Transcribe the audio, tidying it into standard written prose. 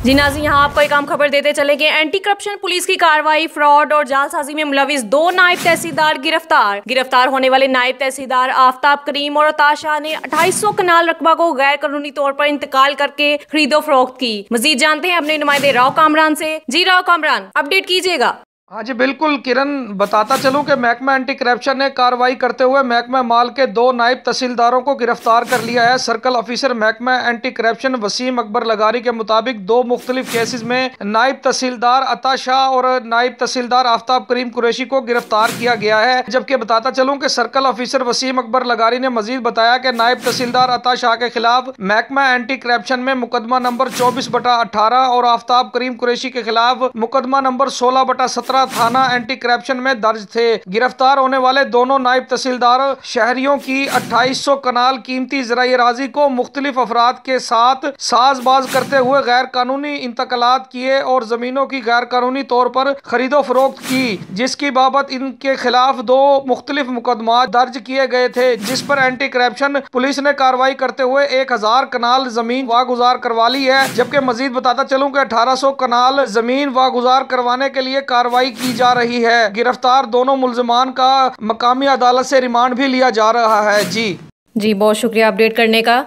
जी नाज़रीन, यहाँ आपको एक आम खबर देते चले कि एंटी करप्शन पुलिस की कार्रवाई, फ्रॉड और जालसाजी में मुलविस 2 नायब तहसीलदार गिरफ्तार होने वाले नायब तहसीलदार आफताब करीम और ताशा ने 2800 कनाल रकबा को गैर कानूनी तौर पर इंतकाल करके खरीदो फरोख्त की। मजीद जानते हैं अपने नुमाइंदे राव कामरान से। जी राव कामरान, अपडेट कीजिएगा। हाँ जी बिल्कुल किरण, बताता चलूं कि महकमा एंटी करप्शन ने कार्रवाई करते हुए महकमा माल के 2 नायब तहसीलदारों को गिरफ्तार कर लिया है। सर्कल ऑफिसर महकमा एंटी करप्शन वसीम अकबर लगारी के मुताबिक 2 मुख्तलिफ केसेस में नायब तहसीलदार अता शाह और नायब तहसीलदार आफताब करीम कुरैशी को गिरफ्तार किया गया है। जबकि बताता चलूं कि सर्कल ऑफिसर वसीम अकबर लगारी ने मजीद बताया कि नायब तहसीलदार अता शाह के खिलाफ महकमा एंटी करप्शन में मुकदमा नंबर 24/18 और आफताब करीम कुरैशी के खिलाफ मुकदमा नंबर 16/17 थाना एंटी करप्शन में दर्ज थे। गिरफ्तार होने वाले दोनों नायब तहसीलदार शहरियों की 2800 कनाल कीमती ज़राई अराज़ी को मुख्तलिफ अफराद के साथ साजबाज करते हुए गैर कानूनी इंतकालात किए और जमीनों की गैर कानूनी तौर पर खरीदो फरोख्त की, जिसकी बाबत इनके खिलाफ 2 मुख्तलिफ मुकदमा दर्ज किए गए थे, जिस पर एंटी करप्शन पुलिस ने कार्रवाई करते हुए 1000 कनाल जमीन वागुजार करवा ली है। जबकि मजीद बताता चलूं कि 1800 कनाल जमीन वागुजार करवाने के लिए कार्रवाई की जा रही है। गिरफ्तार दोनों मुल्जिमान का मकामी अदालत से रिमांड भी लिया जा रहा है। जी बहुत शुक्रिया अपडेट करने का।